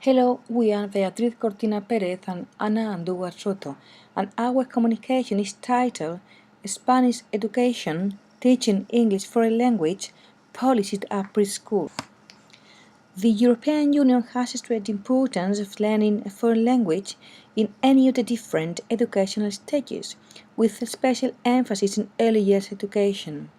Hello, we are Beatriz Cortina Perez and Ana Andújar Soto, and our communication is titled Spanish Education, Teaching English Foreign Language, Policies at Preschool. The European Union has stressed the importance of learning a foreign language in any of the different educational stages, with a special emphasis in early years education.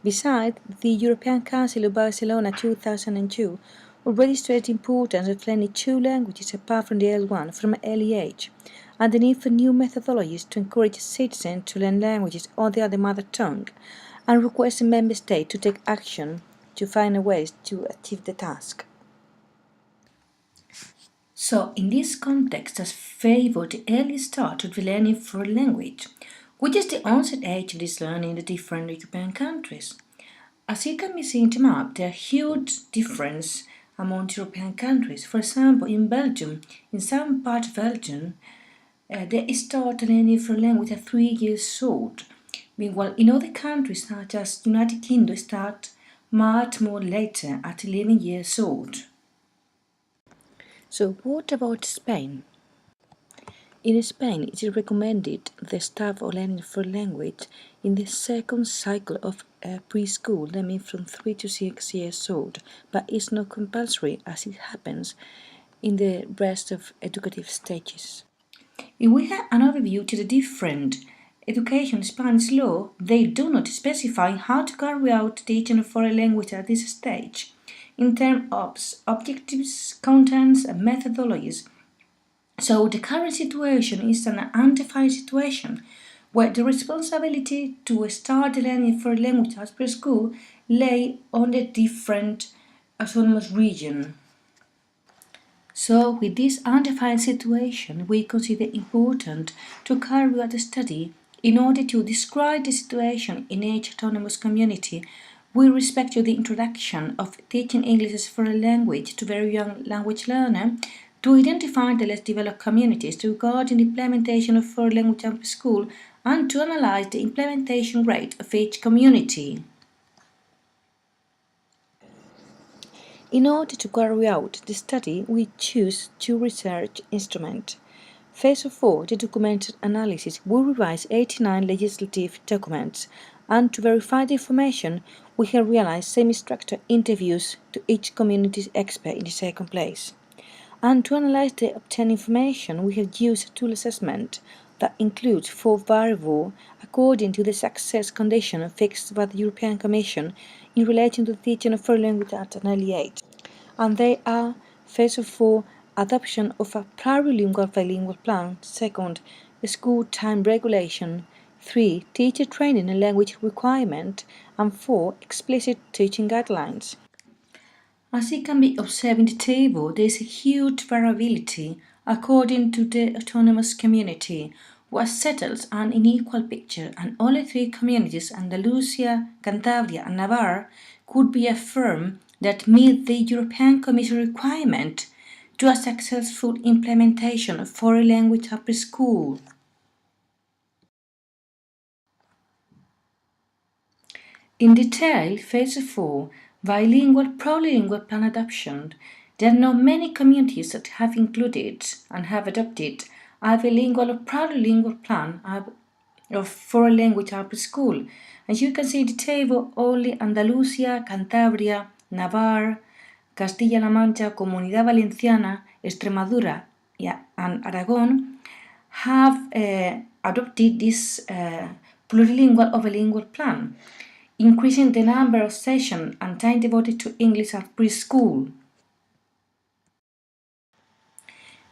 Besides, the European Council of Barcelona 2002 already stressed the importance of learning two languages apart from the L1 from an early age, and the need for new methodologies to encourage citizens to learn languages other than their mother tongue, and requested member states to take action to find ways to achieve the task. So, in this context, as favor the early start of the learning for a language, which is the onset age of this learning in the different European countries. As it can be seen in the map, there are huge differences among European countries. For example, in Belgium, in some parts of Belgium, they start learning for language at 3 years old. Meanwhile, in other countries such as United Kingdom, start much more later at 11 years old. So what about Spain? In Spain, it is recommended the start of learning for language in the second cycle of preschool, that means from 3 to 6 years old, but it's not compulsory as it happens in the rest of educative stages. If we have an overview to the different education Spanish law, they do not specify how to carry out teaching of foreign language at this stage, in terms of objectives, contents, and methodologies. So the current situation is an undefined situation where the responsibility to start learning for language at preschool lay on the different autonomous region. So with this undefined situation, we consider important to carry out a study in order to describe the situation in each autonomous community with respect to the introduction of teaching English as a foreign language to very young language learners, to identify the less developed communities regarding the implementation of foreign language at school, and to analyze the implementation rate of each community. In order to carry out the study, we choose two research instruments. First of all, the documented analysis will revise 89 legislative documents, and to verify the information, we have realized semi-structured interviews to each community's expert in the second place. And to analyze the obtained information, we have used a tool assessment that includes 4 variables according to the success condition fixed by the European Commission in relation to the teaching of foreign language at an early age. And they are, first of all, adoption of a plurilingual bilingual plan, second, school time regulation, 3, teacher training and language requirement, and 4, explicit teaching guidelines. As it can be observed in the table, there is a huge variability according to the autonomous community, what settles an unequal picture, and only 3 communities, Andalusia, Cantabria, and Navarre, could be affirmed that meet the European Commission requirement to a successful implementation of foreign language at preschool. In detail, phase 4, bilingual plurilingual plan adoption, there are not many communities that have included and have adopted a bilingual or plurilingual plan of foreign language at preschool. As you can see in the table, only Andalusia, Cantabria, Navarre, Castilla-La Mancha, Comunidad Valenciana, Extremadura, and Aragon have adopted this plurilingual or bilingual plan, increasing the number of sessions and time devoted to English at preschool.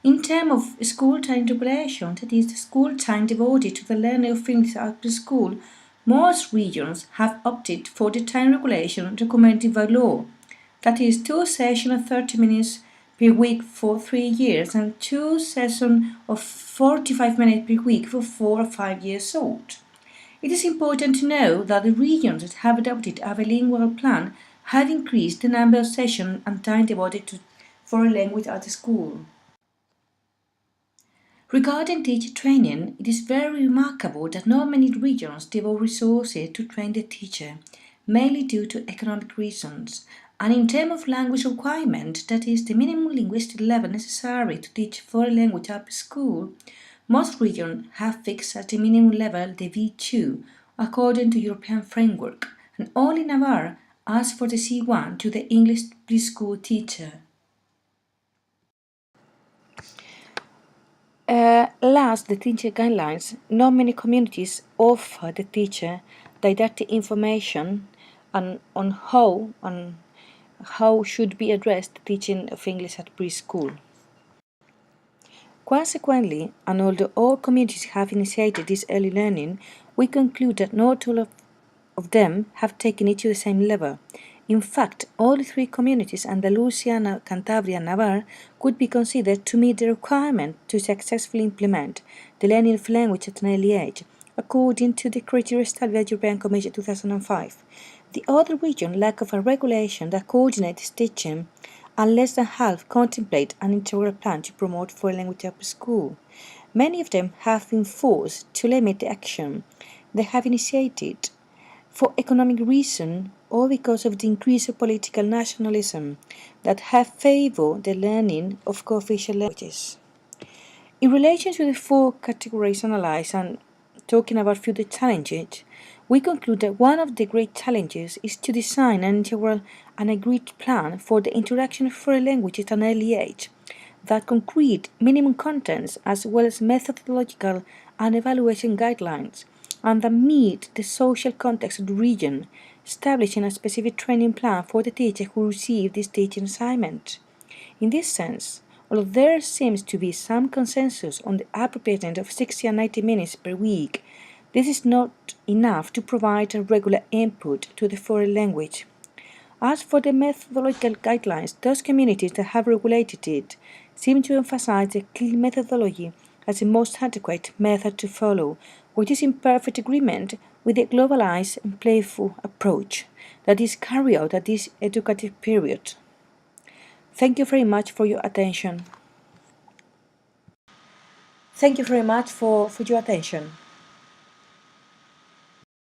In terms of school time regulation, that is, the school time devoted to the learning of English at preschool, most regions have opted for the time regulation recommended by law. That is, 2 sessions of 30 minutes per week for 3 years and 2 sessions of 45 minutes per week for 4 or 5 years old. It is important to know that the regions that have adopted a bilingual plan have increased the number of sessions and time devoted to foreign language at the school. Regarding teacher training, it is very remarkable that not many regions devote resources to train the teacher, mainly due to economic reasons, And in terms of language requirement, that is the minimum linguistic level necessary to teach foreign language at school, most regions have fixed at the minimum level the V2 according to European framework, and only Navarre asks for the C1 to the English preschool teacher. Last, the teacher guidelines. Not many communities offer the teacher didactic information on how should be addressed the teaching of English at preschool. Consequently, and although all communities have initiated this early learning, we conclude that not all of them have taken it to the same level. In fact, all three communities, Andalusia, Cantabria, and Navarre, could be considered to meet the requirement to successfully implement the learning of language at an early age, according to the criteria established by the European Commission 2005. The other region lack of a regulation that coordinates teaching, and less than half contemplate an integral plan to promote foreign language at school. Many of them have been forced to limit the action they have initiated for economic reasons or because of the increase of political nationalism that have favored the learning of co-official languages. In relation to the four categories analyzed and talking about future challenges, we conclude that one of the great challenges is to design an integral and agreed plan for the introduction of foreign languages at an early age that concrete minimum contents as well as methodological and evaluation guidelines and that meet the social context of the region, establishing a specific training plan for the teacher who receive this teaching assignment. In this sense, although there seems to be some consensus on the appropriateness of 60 and 90 minutes per week, this is not enough to provide a regular input to the foreign language. As for the methodological guidelines, those communities that have regulated it seem to emphasize the clean methodology as the most adequate method to follow, which is in perfect agreement with the globalized and playful approach that is carried out at this educative period. Thank you very much for your attention. Thank you very much for your attention.